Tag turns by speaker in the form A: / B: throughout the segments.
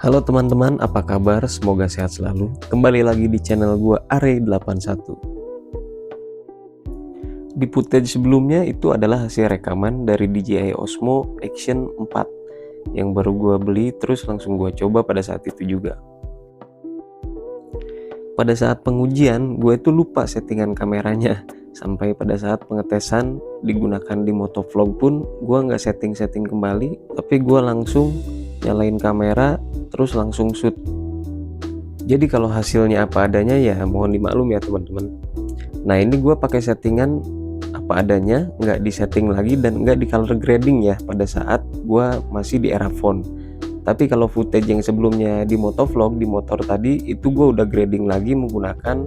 A: Halo teman-teman, apa kabar? Semoga sehat selalu. Kembali lagi di channel gua Are81. Di footage sebelumnya itu adalah hasil rekaman dari DJI Osmo Action 4 yang baru gua beli, terus langsung gua coba pada saat itu juga. Pada saat pengujian, gue itu lupa settingan kameranya. Sampai pada saat pengetesan digunakan di motovlog pun gue nggak setting kembali, tapi gue langsung nyalain kamera terus langsung shoot. Jadi kalau hasilnya apa adanya ya mohon dimaklum ya teman-teman. Nah ini gue pakai settingan apa adanya, nggak disetting lagi dan nggak di color grading ya pada saat gue masih di era phone. Tapi kalau footage yang sebelumnya di motovlog di motor tadi itu gue udah grading lagi menggunakan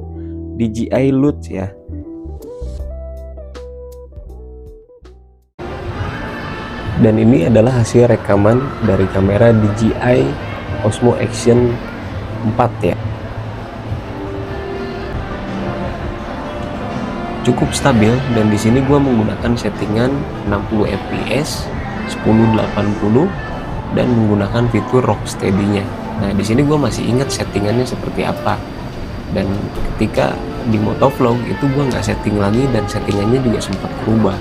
A: DJI Lutz ya. Dan ini adalah hasil rekaman dari kamera DJI Osmo Action 4 ya. Cukup stabil dan di sini gue menggunakan settingan 60 fps, 1080 dan menggunakan fitur Rocksteady-nya. Nah, di sini gue masih ingat settingannya seperti apa. Dan ketika di motovlog itu gue nggak setting lagi dan settingannya juga sempat berubah.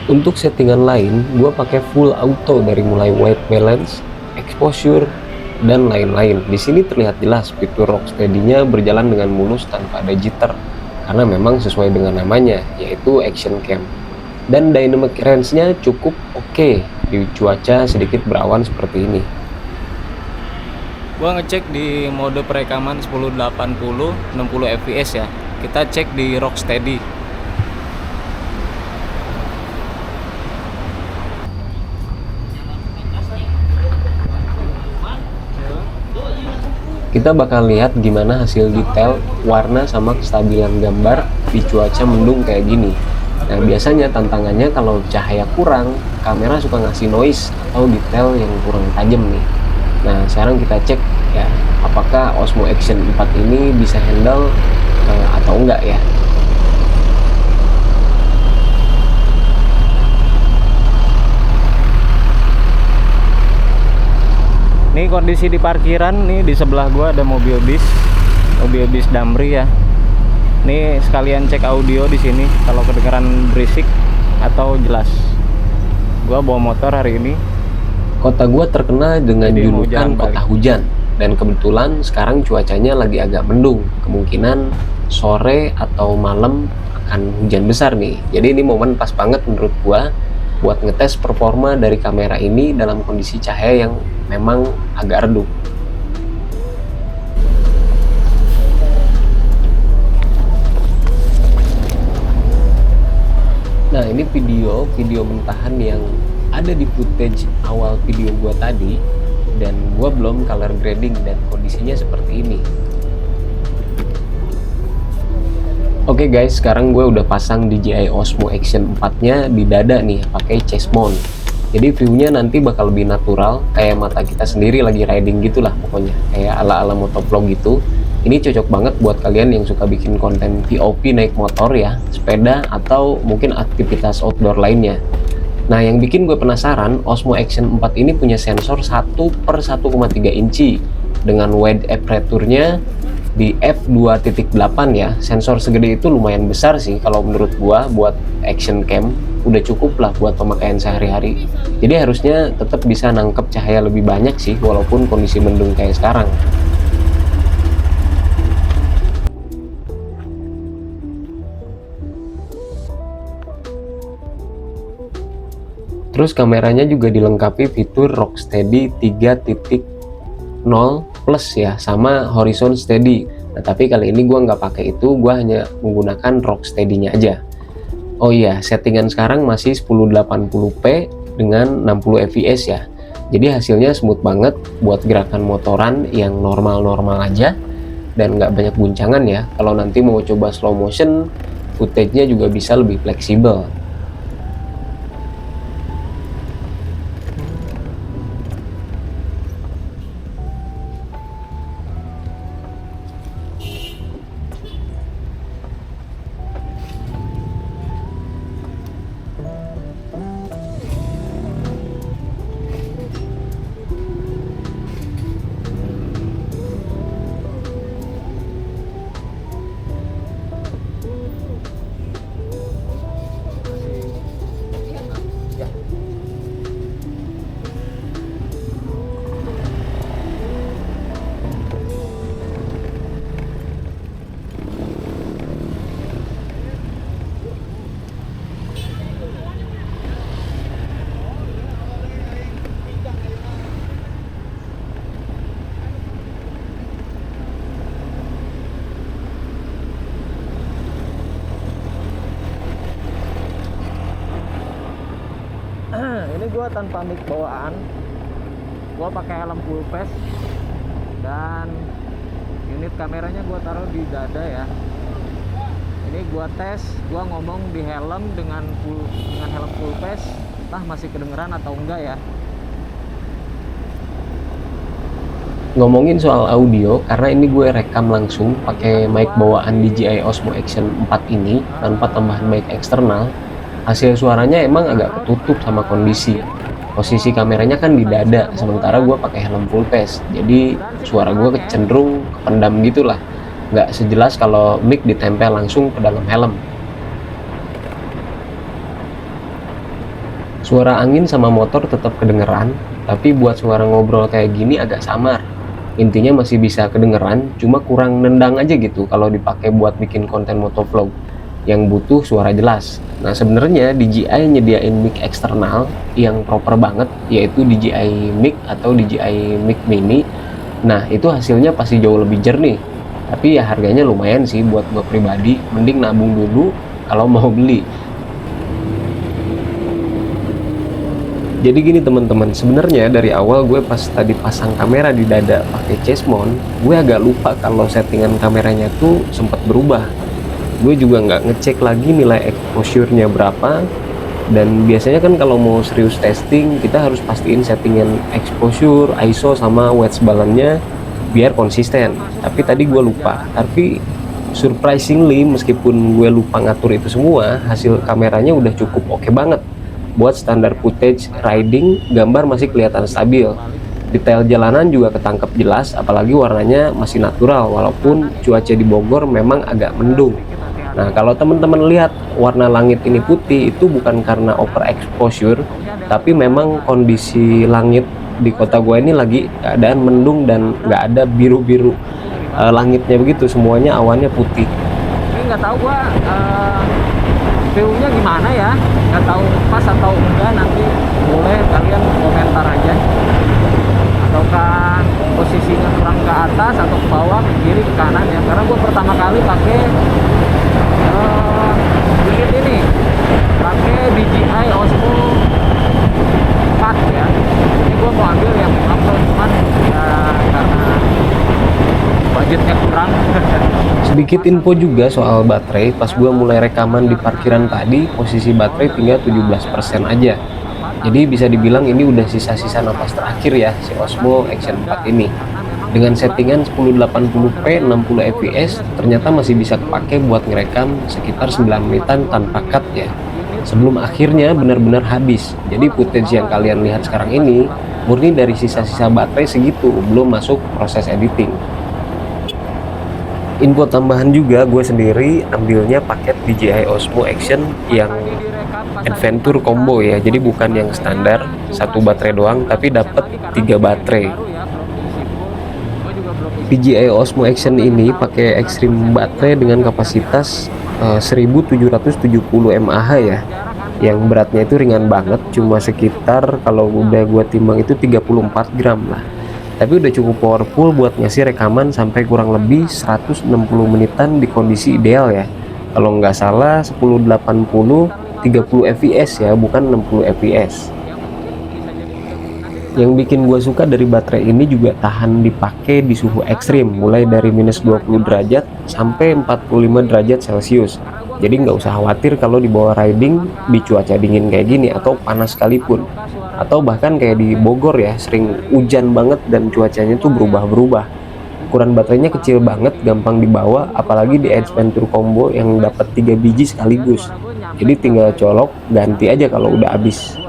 A: Untuk settingan lain, gue pakai full auto dari mulai white balance, exposure, dan lain-lain. Di sini terlihat jelas fitur Rocksteady-nya berjalan dengan mulus tanpa ada jitter, karena memang sesuai dengan namanya, yaitu action cam. Dan dynamic range-nya cukup oke di cuaca sedikit berawan seperti ini.
B: Gua ngecek di mode perekaman 1080 60 fps ya. Kita cek di Rocksteady.
A: Kita bakal lihat gimana hasil detail, warna, sama kestabilan gambar di cuaca mendung kayak gini. Nah biasanya tantangannya kalau cahaya kurang, kamera suka ngasih noise atau detail yang kurang tajam nih. Nah sekarang kita cek ya, apakah Osmo Action 4 ini bisa handle atau enggak ya.
B: Nih kondisi di parkiran nih, di sebelah gua ada mobil bis Damri ya. Nih sekalian cek audio di sini kalau kedengeran berisik atau jelas. Gua bawa motor hari ini.
A: Kota gua terkenal dengan julukan kota hujan, dan kebetulan sekarang cuacanya lagi agak mendung. Kemungkinan sore atau malam akan hujan besar nih. Jadi ini momen pas banget menurut gua buat ngetes performa dari kamera ini dalam kondisi cahaya yang memang agak redup. Nah ini video mentahan yang ada di footage awal video gua tadi, dan gua belum color grading dan kondisinya seperti ini. Oke guys, sekarang gue udah pasang DJI Osmo Action 4 nya di dada nih pakai chest mount. Jadi view-nya nanti bakal lebih natural, kayak mata kita sendiri lagi riding gitulah pokoknya, kayak ala-ala motovlog gitu. Ini cocok banget buat kalian yang suka bikin konten POV naik motor ya, sepeda, atau mungkin aktivitas outdoor lainnya. Nah yang bikin gue penasaran, Osmo Action 4 ini punya sensor 1/1,3 inci dengan wide aperture-nya di f2.8 ya. Sensor segede itu lumayan besar sih kalau menurut gua buat action cam, udah cukup lah buat pemakaian sehari-hari. Jadi harusnya tetap bisa nangkep cahaya lebih banyak sih walaupun kondisi mendung kayak sekarang. Terus kameranya juga dilengkapi fitur Rocksteady 3.0 plus ya, sama horizon steady. Nah tapi kali ini gua nggak pakai itu, gua hanya menggunakan Rocksteady-nya aja. Oh iya, settingan sekarang masih 1080p dengan 60 fps ya. Jadi hasilnya smooth banget buat gerakan motoran yang normal-normal aja dan nggak banyak guncangan ya. Kalau nanti mau coba slow motion, footage-nya juga bisa lebih fleksibel.
B: gua tanpa mic bawaan, gua pakai helm full face dan unit kameranya gua taruh di dada ya. Ini gua tes, gua ngomong di helm dengan helm full face, entah masih kedengeran atau enggak ya.
A: Ngomongin soal audio, karena ini gue rekam langsung pakai mic bawaan DJI Osmo Action 4 ini tanpa tambahan mic eksternal, hasil suaranya emang agak ketutup sama kondisi. Posisi kameranya kan di dada, sementara gue pakai helm full face, jadi suara gue cenderung kependam gitulah, nggak sejelas kalau mic ditempel langsung ke dalam helm. Suara angin sama motor tetap kedengeran, tapi buat suara ngobrol kayak gini agak samar. Intinya masih bisa kedengeran, cuma kurang nendang aja gitu kalau dipakai buat bikin konten motovlog yang butuh suara jelas. Nah sebenarnya DJI nyediain mic eksternal yang proper banget, yaitu DJI Mic atau DJI Mic Mini. Nah itu hasilnya pasti jauh lebih jernih, tapi ya harganya lumayan sih buat gue pribadi, mending nabung dulu kalau mau beli. Jadi gini teman-teman, sebenarnya dari awal gue pas tadi pasang kamera di dada pakai chase mount, gue agak lupa kalau settingan kameranya tuh sempat berubah. Gue juga nggak ngecek lagi nilai exposure-nya berapa. Dan biasanya kan kalau mau serius testing, kita harus pastiin settingan exposure, ISO sama wedge balance-nya biar konsisten. Tapi tadi gue lupa. Tapi surprisingly, meskipun gue lupa ngatur itu semua, hasil kameranya udah cukup oke banget. Buat standar footage riding, gambar masih kelihatan stabil. Detail jalanan juga ketangkep jelas, apalagi warnanya masih natural walaupun cuaca di Bogor memang agak mendung. Nah, kalau teman-teman lihat warna langit ini putih, itu bukan karena overexposure, tapi memang kondisi langit di kota gue ini lagi keadaan mendung dan nggak ada biru-biru langitnya begitu, semuanya awannya putih.
B: Ini nggak tahu gua view-nya gimana ya, nggak tahu pas atau enggak, nanti boleh kalian komentar aja, ataukah posisinya kurang ke atas atau ke bawah, ke kiri, ke kanan ya. Karena gue pertama kali pakai unit ini, pakai DJI Osmo 4 ya. Ini gue mau ambil yang upload, cuman ya karena budgetnya kurang.
A: Sedikit info juga soal baterai, pas gue mulai rekaman di parkiran tadi, posisi baterai tinggal 17% aja. Jadi bisa dibilang ini udah sisa-sisa napas terakhir ya si Osmo Action 4 ini. Dengan settingan 1080p 60 fps, ternyata masih bisa kepake buat ngerekam sekitar 9 menitan tanpa cut ya. Sebelum akhirnya benar-benar habis. Jadi footage yang kalian lihat sekarang ini murni dari sisa-sisa baterai segitu, belum masuk proses editing. Info tambahan juga, gue sendiri ambilnya paket DJI Osmo Action yang Adventure Combo ya, jadi bukan yang standar satu baterai doang, tapi dapat 3 baterai. DJI Osmo Action ini pakai Extreme baterai dengan kapasitas 1770 mAh ya, yang beratnya itu ringan banget, cuma sekitar kalau udah gue timbang itu 34 gram lah. Tapi udah cukup powerful buat ngasih rekaman sampai kurang lebih 160 menitan di kondisi ideal ya. Kalau nggak salah 1080 30 fps ya, bukan 60 fps. Yang bikin gue suka dari baterai ini juga tahan dipakai di suhu ekstrim, mulai dari minus 20 derajat sampai 45 derajat Celcius. Jadi nggak usah khawatir kalau dibawa riding di cuaca dingin kayak gini atau panas sekalipun. Atau bahkan kayak di Bogor ya, sering hujan banget dan cuacanya tuh berubah-berubah. Ukuran baterainya kecil banget, gampang dibawa, apalagi di Adventure Combo yang dapat 3 biji sekaligus. Jadi tinggal colok, ganti aja kalau udah habis.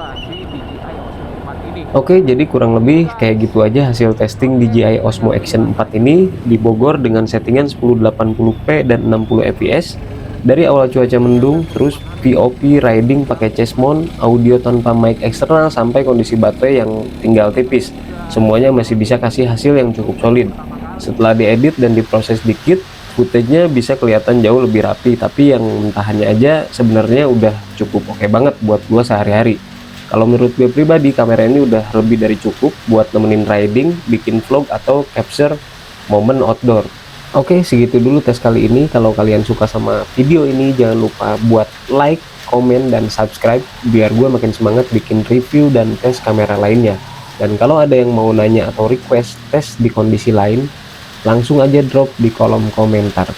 A: Oke, jadi kurang lebih kayak gitu aja hasil testing DJI Osmo Action 4 ini di Bogor dengan settingan 1080p dan 60 fps. Dari awal cuaca mendung, terus VOP riding pakai chase mount, audio tanpa mic eksternal, sampai kondisi baterai yang tinggal tipis. Semuanya masih bisa kasih hasil yang cukup solid. Setelah diedit dan diproses dikit, footage-nya bisa kelihatan jauh lebih rapi, tapi yang mentahannya aja sebenarnya udah cukup oke banget buat gua sehari-hari. Kalau menurut gue pribadi, kamera ini udah lebih dari cukup buat nemenin riding, bikin vlog, atau capture momen outdoor. Oke, segitu dulu tes kali ini. Kalau kalian suka sama video ini, jangan lupa buat like, komen, dan subscribe biar gue makin semangat bikin review dan tes kamera lainnya. Dan kalau ada yang mau nanya atau request tes di kondisi lain, langsung aja drop di kolom komentar.